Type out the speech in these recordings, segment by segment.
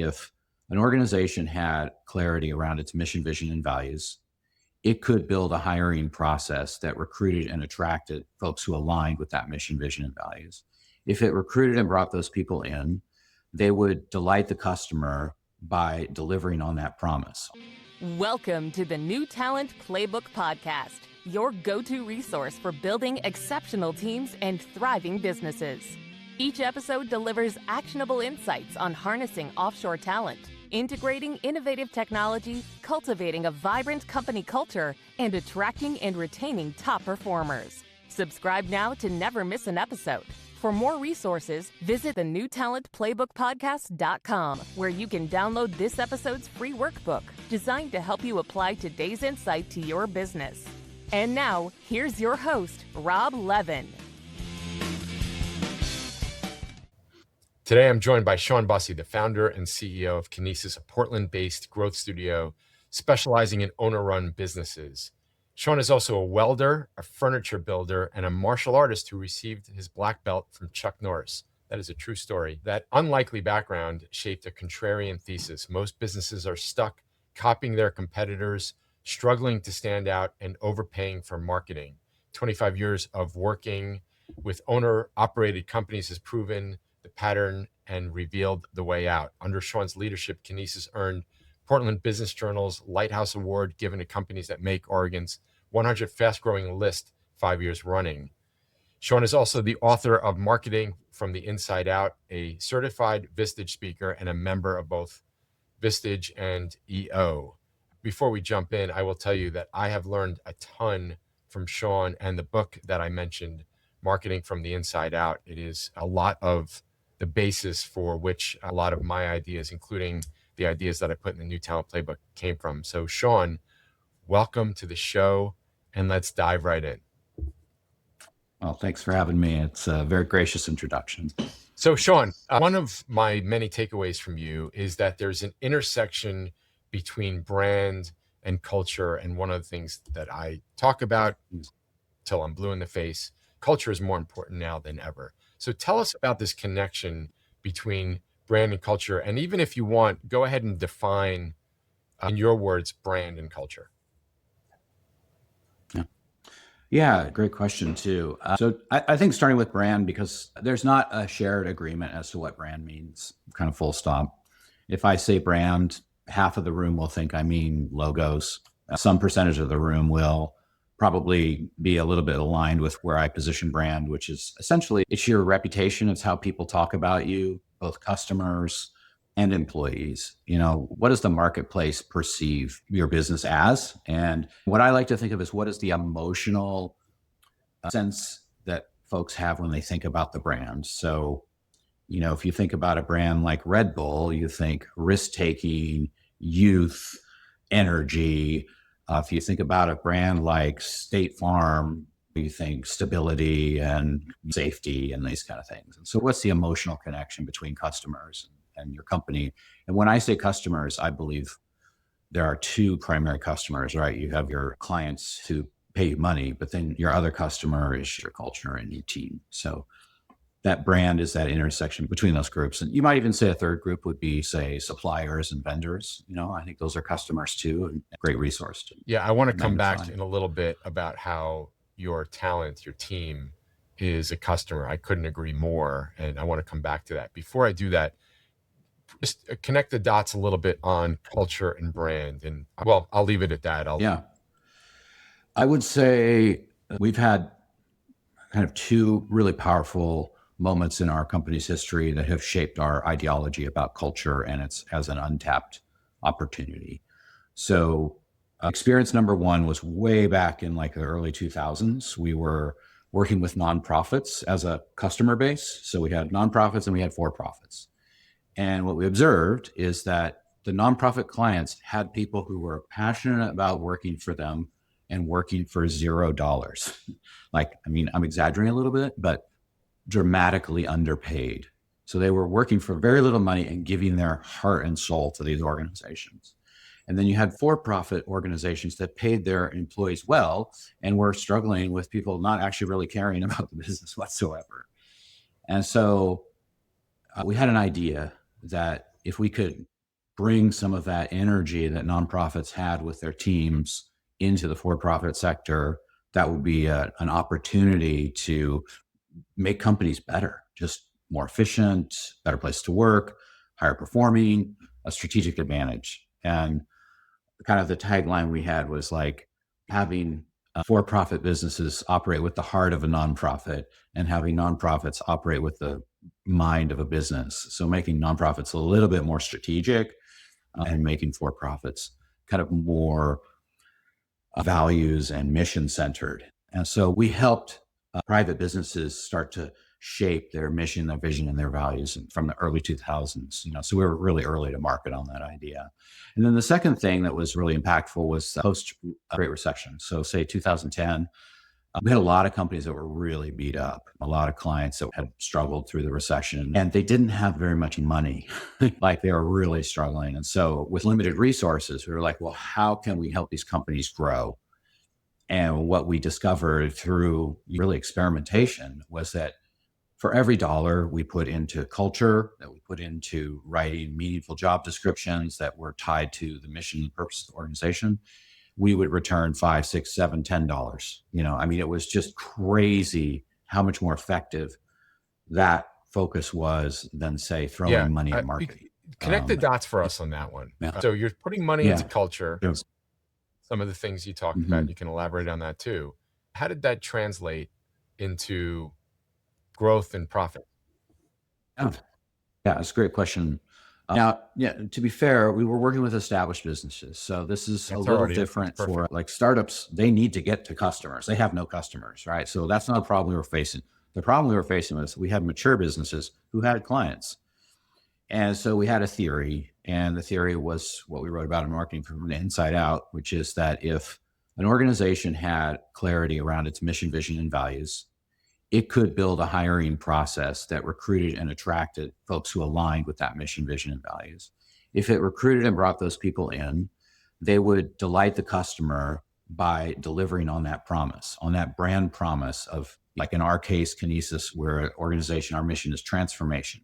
If an organization had clarity around its mission, vision, and values, it could build a hiring process that recruited and attracted folks who aligned with that mission, vision, and values. If it recruited and brought those people in, they would delight the customer by delivering on that promise. Welcome to the New Talent Playbook podcast, your go-to resource for building exceptional teams and thriving businesses. Each episode delivers actionable insights on harnessing offshore talent, integrating innovative technology, cultivating a vibrant company culture, and attracting and retaining top performers. Subscribe now to never miss an episode. For more resources, visit the newtalentplaybookpodcast.com, where you can download this episode's free workbook designed to help you apply today's insight to your business. And now, here's your host, Rob Levin. Today, I'm joined by Shawn Busse, the founder and CEO of Kinesis, a Portland-based growth studio specializing in owner-run businesses. Shawn is also a welder, a furniture builder, and a martial artist who received his black belt from Chuck Norris. That is a true story. That unlikely background shaped a contrarian thesis. Most businesses are stuck copying their competitors, struggling to stand out, and overpaying for marketing. 25 years of working with owner-operated companies has proven the pattern and revealed the way out. Under Shawn's leadership, Kinesis earned Portland Business Journal's Lighthouse Award, given to companies that make Oregon's 100 fast-growing list 5 years running. Shawn is also the author of Marketing from the Inside Out, a certified Vistage speaker, and a member of both Vistage and EO. Before we jump in, I will tell you that I have learned a ton from Shawn and the book that I mentioned, Marketing from the Inside Out. It is a lot of the basis for which a lot of my ideas, including the ideas that I put in the New Talent Playbook, came from. So Shawn, welcome to the show, and let's dive right in. Well, thanks for having me. It's a very gracious introduction. So Shawn, one of my many takeaways from you is that there's an intersection between brand and culture. And one of the things that I talk about till I'm blue in the face, culture is more important now than ever. So tell us about this connection between brand and culture. And even if you want, go ahead and define, in your words, brand and culture. Yeah, great question too. So I think starting with brand, because there's not a shared agreement as to what brand means, kind of full stop. If I say brand, half of the room will think I mean logos. Some percentage of the room will probably be a little bit aligned with where I position brand, which is essentially it's your reputation. It's how people talk about you, both customers and employees. You know, what does the marketplace perceive your business as? And what I like to think of is what is the emotional sense that folks have when they think about the brand. So, you know, if you think about a brand like Red Bull, you think risk-taking, youth, energy. If you think about a brand like State Farm, you think stability and safety and these kind of things. And so what's the emotional connection between customers and your company? And when I say customers, I believe there are two primary customers, right? You have your clients who pay you money, but then your other customer is your culture and your team. So that brand is that intersection between those groups. And you might even say a third group would be, say, suppliers and vendors. You know, I think those are customers too, and a great resource to Yeah, I want to come back in a little bit about how your talent, your team is a customer. I couldn't agree more. And I want to come back to that. Before I do that, just connect the dots a little bit on culture and brand. And well, I'll leave it at that. Yeah. I would say we've had kind of two really powerful moments in our company's history that have shaped our ideology about culture, and it's as an untapped opportunity. So experience number one was way back in like the early 2000s. We were working with nonprofits as a customer base. So we had nonprofits and we had for-profits. And what we observed is that the nonprofit clients had people who were passionate about working for them and working for $0. Like, I mean, I'm exaggerating a little bit, but dramatically underpaid. So they were working for very little money and giving their heart and soul to these organizations. And then you had for-profit organizations that paid their employees well and were struggling with people not actually really caring about the business whatsoever. And so we had an idea that if we could bring some of that energy that nonprofits had with their teams into the for-profit sector, that would be an opportunity to make companies better, just more efficient, better place to work, higher performing, a strategic advantage. And kind of the tagline we had was like having for-profit businesses operate with the heart of a nonprofit and having nonprofits operate with the mind of a business. So making nonprofits a little bit more strategic and making for-profits kind of more values and mission centered. And so we helped private businesses start to shape their mission, their vision, and their values from the early 2000s. So we were really early to market on that idea. And then the second thing that was really impactful was post Great Recession. So say 2010, we had a lot of companies that were really beat up, a lot of clients that had struggled through the recession, and they didn't have very much money. Like they were really struggling. And so with limited resources, we were like, well, how can we help these companies grow? And what we discovered through really experimentation was that for every dollar we put into culture, that we put into writing meaningful job descriptions that were tied to the mission and purpose of the organization, we would return $5, $6, $7, $10. It was just crazy how much more effective that focus was than, say, throwing money at marketing. Connect the dots for us on that one. Yeah. So you're putting money into culture. Yeah. Some of the things you talked about, you can elaborate on that too. How did that translate into growth and profit? Yeah, that's a great question. Now, to be fair, we were working with established businesses. So this is a little different for like startups. They need to get to customers. They have no customers, right? So that's not a problem we were facing. The problem we were facing was we had mature businesses who had clients. And so we had a theory, and the theory was what we wrote about in Marketing from the Inside Out, which is that if an organization had clarity around its mission, vision, and values, it could build a hiring process that recruited and attracted folks who aligned with that mission, vision, and values. If it recruited and brought those people in, they would delight the customer by delivering on that promise, on that brand promise of, like in our case, Kinesis, we're an organization, our mission is transformation.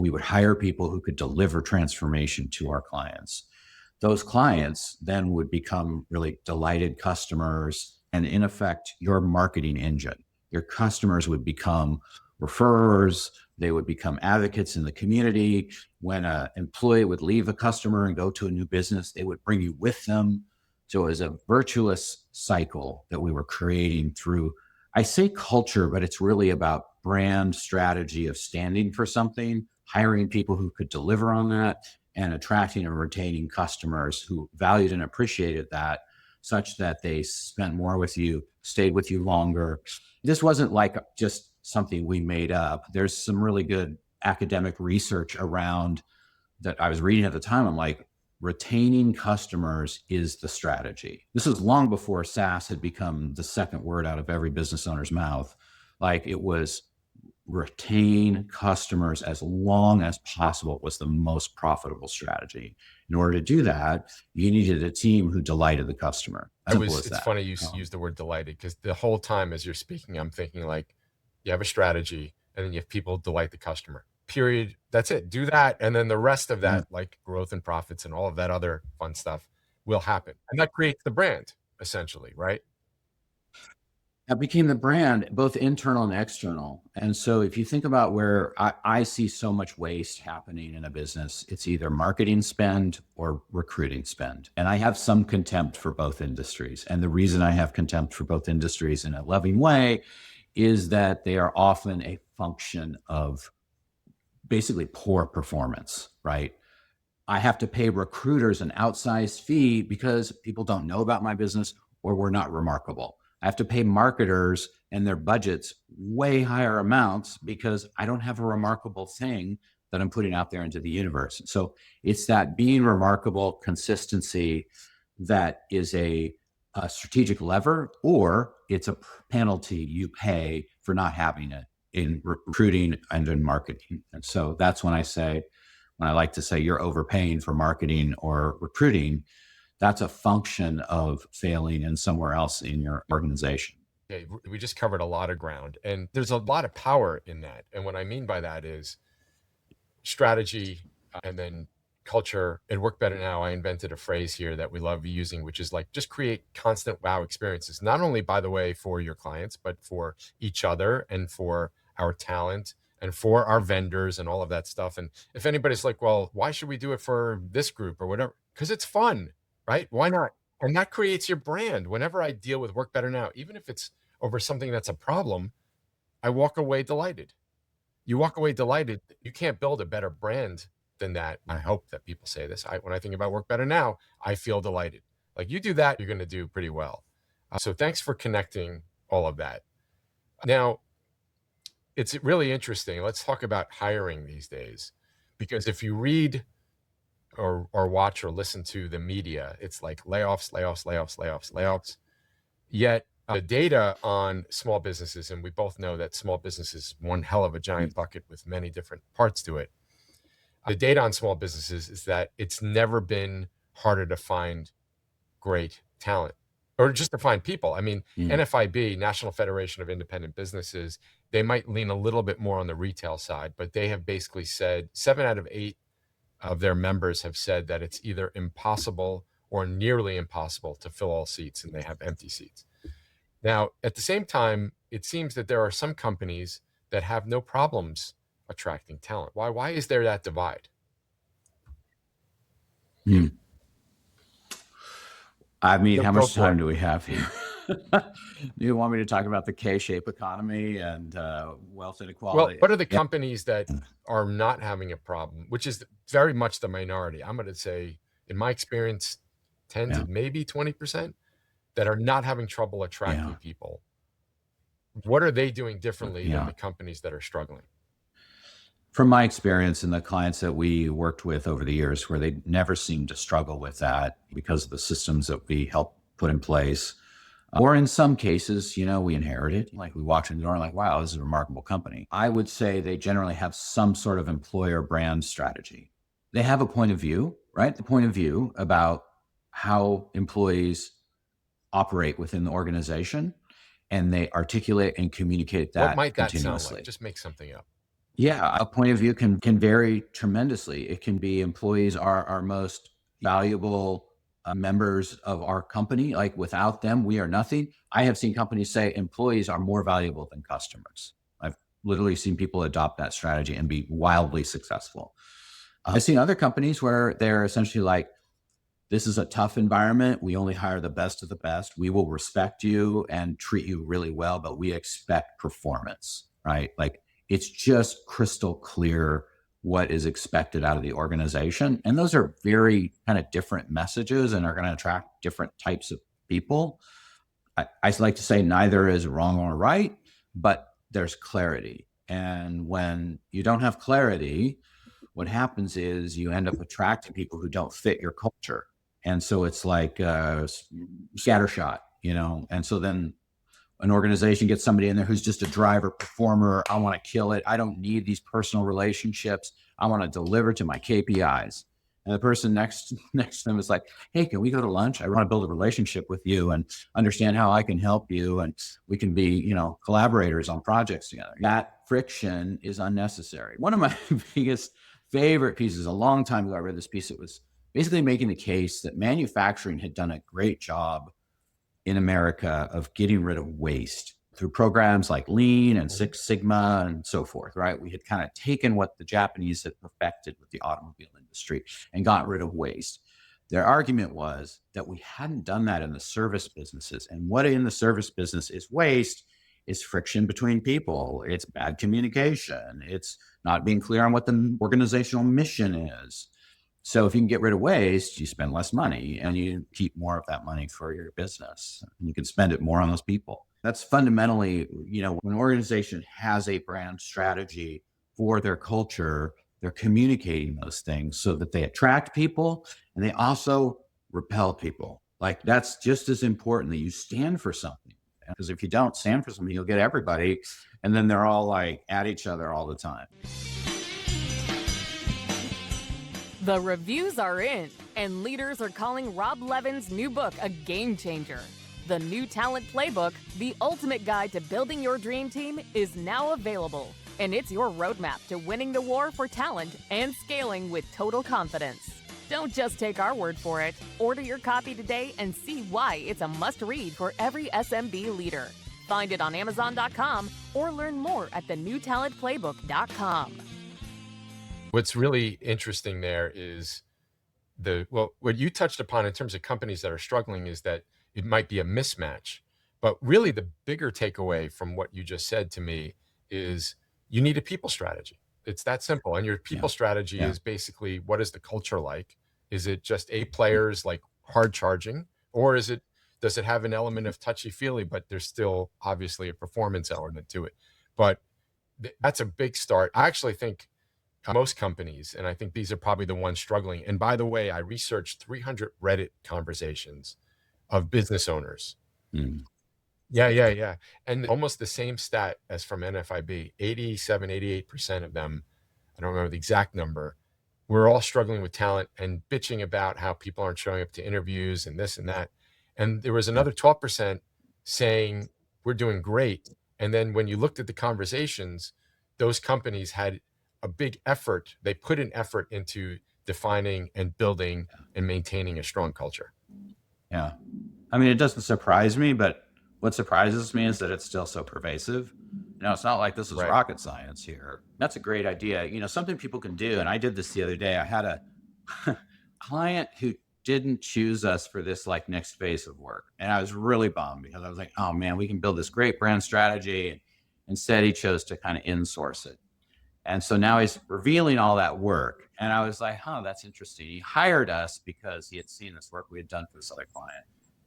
We would hire people who could deliver transformation to our clients. Those clients then would become really delighted customers and, in effect, your marketing engine. Your customers would become referrers. They would become advocates in the community. When an employee would leave a customer and go to a new business, they would bring you with them. So it was a virtuous cycle that we were creating through, I say culture, but it's really about brand strategy of standing for something, hiring people who could deliver on that, and attracting and retaining customers who valued and appreciated that, such that they spent more with you, stayed with you longer. This wasn't like just something we made up. There's some really good academic research around that I was reading at the time. I'm like, retaining customers is the strategy. This is long before SaaS had become the second word out of every business owner's mouth. Like it was retain customers as long as possible was the most profitable strategy. In order to do that, you needed a team who delighted the customer. It's funny you use the word delighted, because the whole time as you're speaking, I'm thinking like you have a strategy and then you have people delight the customer. Period. That's it. Do that. And then the rest of that, like growth and profits and all of that other fun stuff will happen. And that creates the brand, essentially, right? That became the brand, both internal and external. And so if you think about where I see so much waste happening in a business, it's either marketing spend or recruiting spend. And I have some contempt for both industries. And the reason I have contempt for both industries in a loving way is that they are often a function of basically poor performance, right? I have to pay recruiters an outsized fee because people don't know about my business or we're not remarkable. I have to pay marketers and their budgets way higher amounts because I don't have a remarkable thing that I'm putting out there into the universe. So it's that being remarkable consistency that is a strategic lever, or it's a penalty you pay for not having it in recruiting and in marketing. And so that's when I like to say you're overpaying for marketing or recruiting, that's a function of failing in somewhere else in your organization. Okay, we just covered a lot of ground, and there's a lot of power in that. And what I mean by that is strategy and then culture at Work Better Now, I invented a phrase here that we love using, which is like, just create constant wow experiences, not only, by the way, for your clients, but for each other and for our talent and for our vendors and all of that stuff. And if anybody's like, well, why should we do it for this group or whatever? Because it's fun, right? Why not? And that creates your brand. Whenever I deal with Work Better Now, even if it's over something that's a problem, I walk away delighted. You walk away delighted. You can't build a better brand than that. I hope that people say this. When I think about Work Better Now, I feel delighted. Like, you do that, you're going to do pretty well. So thanks for connecting all of that. Now, it's really interesting. Let's talk about hiring these days, because if you read or watch or listen to the media, it's like layoffs, layoffs, layoffs, layoffs, layoffs. Yet the data on small businesses, and we both know that small business is one hell of a giant bucket with many different parts to it. The data on small businesses is that it's never been harder to find great talent, or just to find people. I mean, NFIB, National Federation of Independent Businesses, they might lean a little bit more on the retail side, but they have basically said 7 out of 8 of their members have said that it's either impossible or nearly impossible to fill all seats, and they have empty seats. Now, at the same time, it seems that there are some companies that have no problems attracting talent. Why is there that divide? I mean, how much time do we have here? Do you want me to talk about the K-shaped economy and wealth inequality? Well, what are the companies that are not having a problem, which is very much the minority? I'm going to say, in my experience, 10 to maybe 20% that are not having trouble attracting people. What are they doing differently than the companies that are struggling? From my experience and the clients that we worked with over the years, where they never seemed to struggle with that because of the systems that we helped put in place. Or in some cases, we inherited, like we walked in the door and like, wow, this is a remarkable company. I would say they generally have some sort of employer brand strategy. They have a point of view, right? The point of view about how employees operate within the organization, and they articulate and communicate that What might that continuously. sound like? Just make something up. Yeah, a point of view can vary tremendously. It can be employees are our most valuable members of our company. Like, without them, we are nothing. I have seen companies say employees are more valuable than customers. I've literally seen people adopt that strategy and be wildly successful. I've seen other companies where they're essentially like, this is a tough environment. We only hire the best of the best. We will respect you and treat you really well, but we expect performance, right? Like, it's just crystal clear what is expected out of the organization. And those are very kind of different messages and are going to attract different types of people. I like to say neither is wrong or right, but there's clarity. And when you don't have clarity, what happens is you end up attracting people who don't fit your culture. And so it's like scattershot, and so then an organization gets somebody in there who's just a driver, performer. I want to kill it. I don't need these personal relationships. I want to deliver to my KPIs. And the person next to them is like, hey, can we go to lunch? I want to build a relationship with you and understand how I can help you. And we can be, collaborators on projects together. That friction is unnecessary. One of my biggest favorite pieces, a long time ago, I read this piece. It was basically making the case that manufacturing had done a great job in America of getting rid of waste through programs like Lean and Six Sigma and so forth, right? We had kind of taken what the Japanese had perfected with the automobile industry and got rid of waste. Their argument was that we hadn't done that in the service businesses. And what in the service business is waste is friction between people. It's bad communication. It's not being clear on what the organizational mission is. So if you can get rid of waste, you spend less money and you keep more of that money for your business. And you can spend it more on those people. That's fundamentally, when an organization has a brand strategy for their culture, they're communicating those things so that they attract people and they also repel people. Like, that's just as important that you stand for something. Because if you don't stand for something, you'll get everybody. And then they're all like at each other all the time. The reviews are in, and leaders are calling Rob Levin's new book a game changer. The New Talent Playbook, the ultimate guide to building your dream team, is now available. and it's your roadmap to winning the war for talent and scaling with total confidence. Don't just take our word for it. Order your copy today and see why it's a must-read for every SMB leader. Find it on Amazon.com or learn more at thenewtalentplaybook.com. What's really interesting there is what you touched upon in terms of companies that are struggling is that it might be a mismatch. But really the bigger takeaway from what you just said to me is you need a people strategy. It's that simple. And your people strategy is basically, what is the culture like? Is it just A players like hard charging, or does it have an element of touchy-feely, but there's still obviously a performance element to it? But that's a big start. I actually think most companies, and I think these are probably the ones struggling. And by the way, I researched 300 Reddit conversations of business owners. Yeah. And almost the same stat as from NFIB, 87, 88% of them, I don't remember the exact number, we're all struggling with talent and bitching about how people aren't showing up to interviews and this and that. And there was another 12% saying we're doing great. And then when you looked at the conversations, those companies had a big effort. They put an effort into defining and building and maintaining a strong culture. Yeah. I mean, it doesn't surprise me, but what surprises me is that it's still so pervasive. It's not like this is rocket science here. That's a great idea. Something people can do. And I did this the other day. I had a client who didn't choose us for this like next phase of work. And I was really bummed because I was like, oh man, we can build this great brand strategy. And instead he chose to kind of insource it. And so now he's revealing all that work. And I was like, that's interesting. He hired us because he had seen this work we had done for this other client.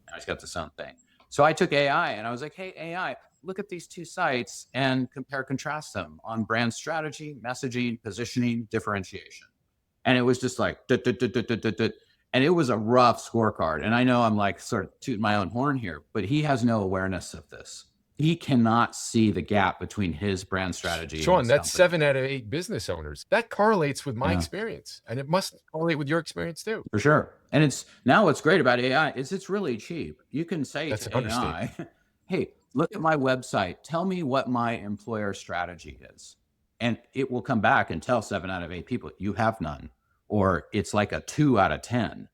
Now he's got this own thing. So I took AI and I was like, hey, AI, look at these two sites and contrast them on brand strategy, messaging, positioning, differentiation. And it was just like, and it was a rough scorecard. And I know I'm like sort of tooting my own horn here, but he has no awareness of this. He cannot see the gap between his brand strategy. Shawn, that's 7 out of 8 business owners. That correlates with my experience, and it must correlate with your experience too. For sure. And it's now what's great about AI is it's really cheap. You can say that's to AI, hey, look at my website. Tell me what my employer strategy is. And it will come back and tell 7 out of 8 people, you have none. Or it's like a 2 out of 10.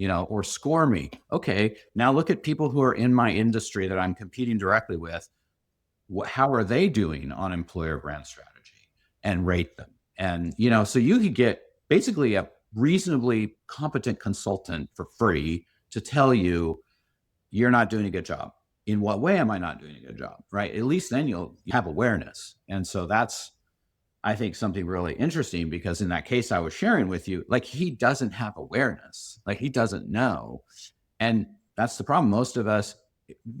Or score me. Okay, now look at people who are in my industry that I'm competing directly with. How are they doing on employer brand strategy, and rate them? And, so you could get basically a reasonably competent consultant for free to tell you, you're not doing a good job. In what way am I not doing a good job? Right. At least then you'll have awareness. And so that's, I think, something really interesting, because in that case I was sharing with you, like, he doesn't have awareness, like he doesn't know. And that's the problem. Most of us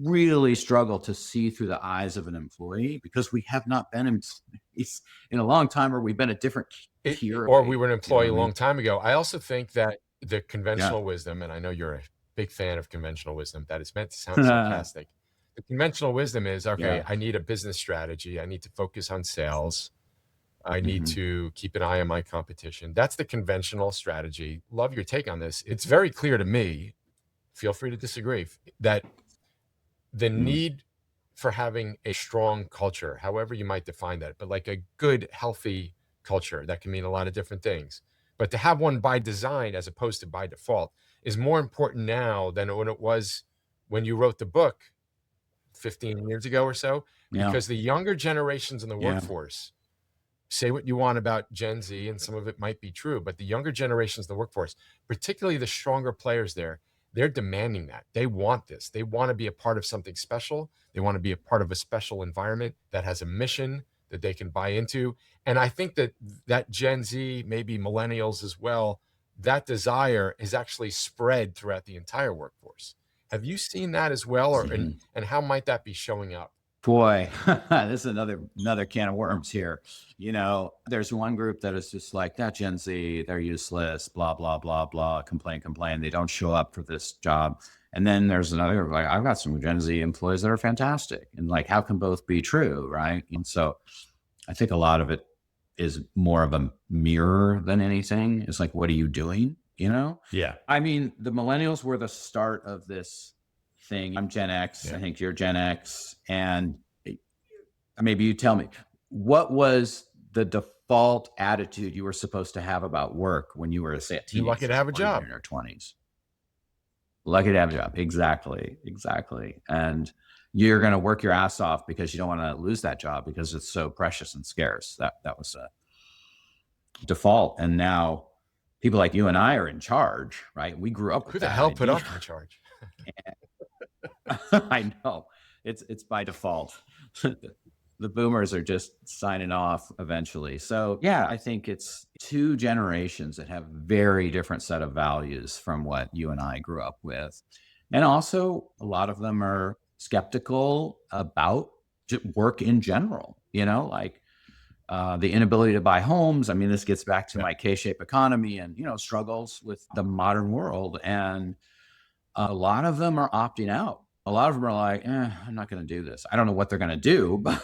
really struggle to see through the eyes of an employee because we have not been employees in a long time, or we've been a different tier. Or we were an employee a long time ago. I also think that the conventional wisdom, and I know you're a big fan of conventional wisdom, that is meant to sound sarcastic. The conventional wisdom is, okay, I need a business strategy. I need to focus on sales. I need to keep an eye on my competition. That's the conventional strategy. Love your take on this. It's very clear to me, feel free to disagree, that the need for having a strong culture, however you might define that, but like a good, healthy culture, that can mean a lot of different things. But to have one by design as opposed to by default is more important now than when it was when you wrote the book 15 years ago or so, because the younger generations in the workforce, say what you want about Gen Z, and some of it might be true, but the younger generations in the workforce, particularly the stronger players there, they're demanding that. They want this. They want to be a part of something special. They want to be a part of a special environment that has a mission that they can buy into. And I think that Gen Z, maybe millennials as well, that desire is actually spread throughout the entire workforce. Have you seen that as well? And how might that be showing up? Boy, this is another can of worms here. There's one group that is just like, that Gen Z, they're useless, blah, blah, blah, blah, complain. They don't show up for this job. And then there's another, like, I've got some Gen Z employees that are fantastic. And like, how can both be true, right? And so I think a lot of it is more of a mirror than anything. It's like, what are you doing? Yeah. I mean, the millennials were the start of this thing. I'm Gen X. I think you're Gen X. And maybe you tell me, what was the default attitude you were supposed to have about work when you were, say, a teenager. You're lucky to have a or even job. in your 20s. Lucky to have a job. Exactly. And you're going to work your ass off because you don't want to lose that job because it's so precious and scarce. That was a default. And now people like you and I are in charge, right? We grew up with Who the that hell put idea. us in charge? I know. It's by default. The boomers are just signing off eventually. So yeah, I think it's two generations that have very different set of values from what you and I grew up with. And also a lot of them are skeptical about work in general, like the inability to buy homes. I mean, this gets back to my K-shaped economy and, struggles with the modern world. And a lot of them are opting out. A lot of them are like, I'm not going to do this. I don't know what they're going to do, but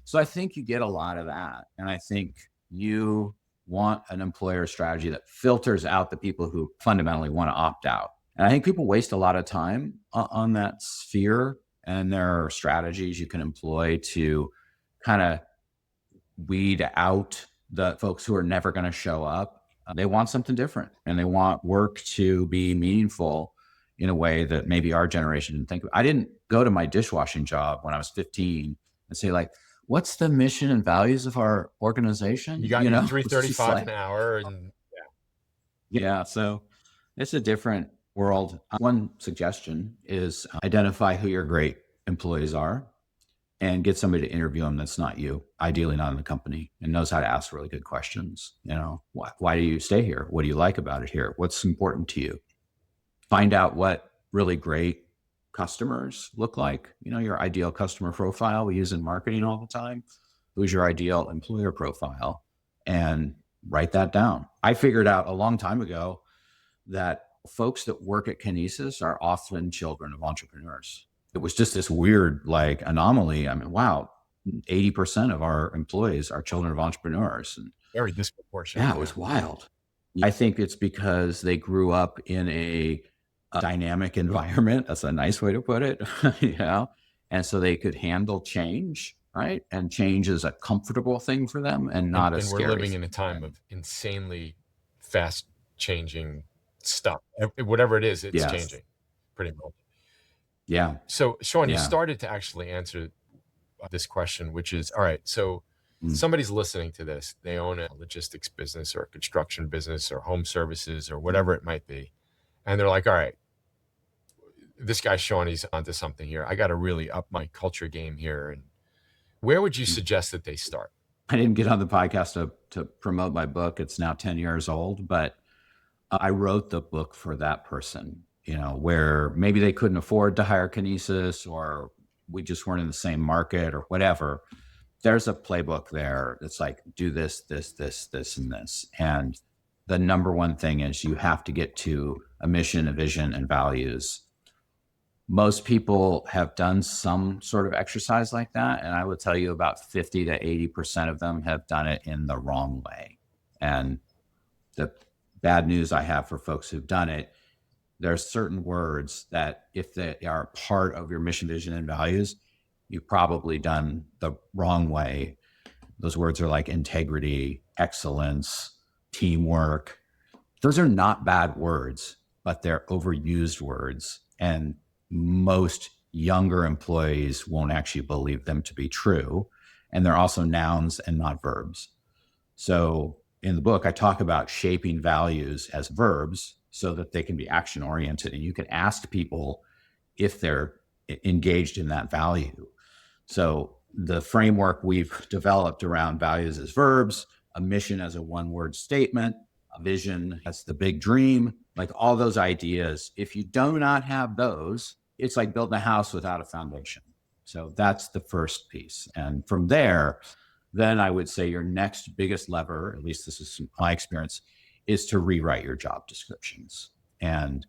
so I think you get a lot of that. And I think you want an employer strategy that filters out the people who fundamentally want to opt out. And I think people waste a lot of time on that sphere. And there are strategies you can employ to kind of weed out the folks who are never going to show up. They want something different, and they want work to be meaningful in a way that maybe our generation didn't think of. I didn't go to my dishwashing job when I was 15 and say, like, what's the mission and values of our organization? You got your $3.35 an hour. And yeah. So it's a different world. One suggestion is identify who your great employees are and get somebody to interview them that's not you, ideally not in the company, and knows how to ask really good questions. Why do you stay here? What do you like about it here? What's important to you? Find out what really great customers look like, your ideal customer profile we use in marketing all the time. Who's your ideal employer profile? And write that down. I figured out a long time ago that folks that work at Kinesis are often children of entrepreneurs. It was just this weird anomaly. I mean, wow, 80% of our employees are children of entrepreneurs. And very disproportionate. Yeah, it was wild. I think it's because they grew up in a dynamic environment. That's a nice way to put it. And so they could handle change, right? And change is a comfortable thing for them and not a scary. And we're living in a time of insanely fast changing stuff. Whatever it is, it's changing pretty much. Yeah. So Shawn, you started to actually answer this question, which is, all right, so somebody's listening to this. They own a logistics business or a construction business or home services or whatever it might be. And they're like, all right, this guy, Shawn, he's onto something here. I got to really up my culture game here. And where would you suggest that they start? I didn't get on the podcast to promote my book. It's now 10 years old, but I wrote the book for that person, where maybe they couldn't afford to hire Kinesis, or we just weren't in the same market or whatever. There's a playbook there that's like, do this, this, this, this, and this. And the number one thing is you have to get to a mission, a vision, and values. Most people have done some sort of exercise like that. And I would tell you about 50 to 80% of them have done it in the wrong way. And the bad news I have for folks who've done it, there are certain words that if they are part of your mission, vision, and values, you've probably done the wrong way. Those words are like integrity, excellence, teamwork. Those are not bad words, but they're overused words. And most younger employees won't actually believe them to be true. And they're also nouns and not verbs. So in the book, I talk about shaping values as verbs so that they can be action oriented. And you can ask people if they're engaged in that value. So the framework we've developed around values as verbs, a mission as a one-word statement, a vision as the big dream, like all those ideas, if you do not have those, it's like building a house without a foundation. So that's the first piece. And from there, then I would say your next biggest lever, at least this is my experience, is to rewrite your job descriptions. And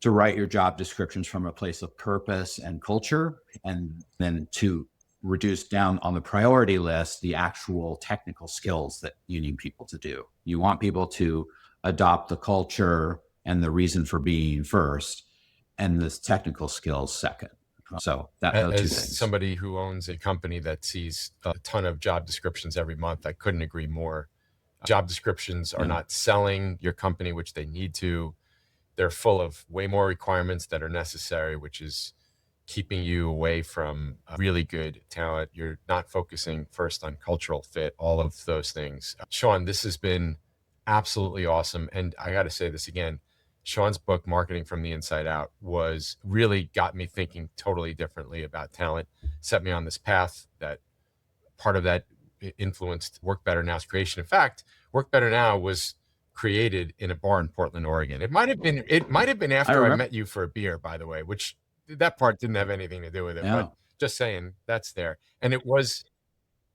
to write your job descriptions from a place of purpose and culture, and then to reduce down on the priority list the actual technical skills that you need people to do. You want people to adopt the culture and the reason for being first, and the technical skills second. So those two As things. somebody who owns a company that sees a ton of job descriptions every month, I couldn't agree more. Job descriptions are not selling your company, which they need to. They're full of way more requirements that are necessary, which is keeping you away from really good talent. You're not focusing first on cultural fit, all of those things. Shawn, this has been absolutely awesome. And I got to say this again, Shawn's book, Marketing from the Inside Out, was really got me thinking totally differently about talent, set me on this path. That part of that influenced Work Better Now's creation. In fact, Work Better Now was created in a bar in Portland, Oregon. It might have been after I met you for a beer, by the way, which that part didn't have anything to do with it, but just saying that's there. And it was,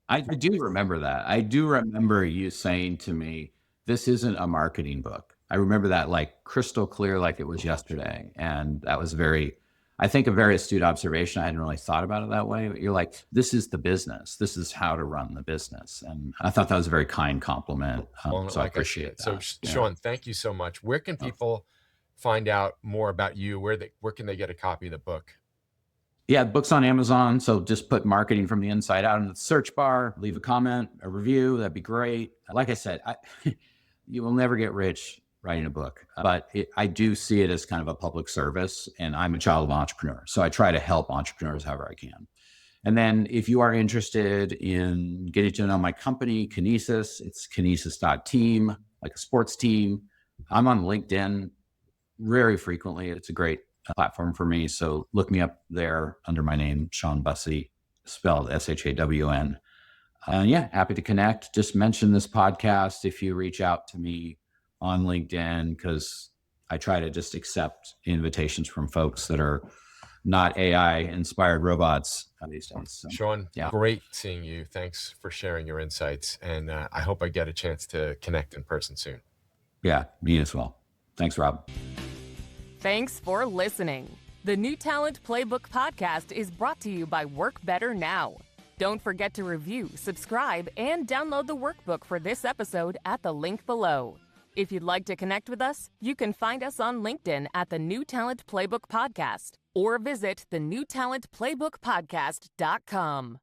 I do remember that. I do remember you saying to me, this isn't a marketing book. I remember that like crystal clear, like it was yesterday. And that was I think a very astute observation. I hadn't really thought about it that way. But you're like, this is the business. This is how to run the business. And I thought that was a very kind compliment. So I appreciate that. So Shawn, thank you so much. Where can people find out more about you? Where can they get a copy of the book? Yeah, book's on Amazon. So just put Marketing from the Inside Out in the search bar, leave a comment, a review. That'd be great. Like I said, you will never get rich writing a book, but I do see it as kind of a public service, and I'm a child of entrepreneur. So I try to help entrepreneurs however I can. And then if you are interested in getting to know my company, Kinesis, it's kinesis.team, like a sports team. I'm on LinkedIn very frequently. It's a great platform for me. So look me up there under my name, Shawn Busse, spelled SHAWN. Happy to connect. Just mention this podcast if you reach out to me on LinkedIn, because I try to just accept invitations from folks that are not AI inspired robots these days. So, Shawn, great seeing you. Thanks for sharing your insights. And I hope I get a chance to connect in person soon. Yeah, me as well. Thanks, Rob. Thanks for listening. The New Talent Playbook podcast is brought to you by Work Better Now. Don't forget to review, subscribe, and download the workbook for this episode at the link below. If you'd like to connect with us, you can find us on LinkedIn at the New Talent Playbook Podcast or visit thenewtalentplaybookpodcast.com.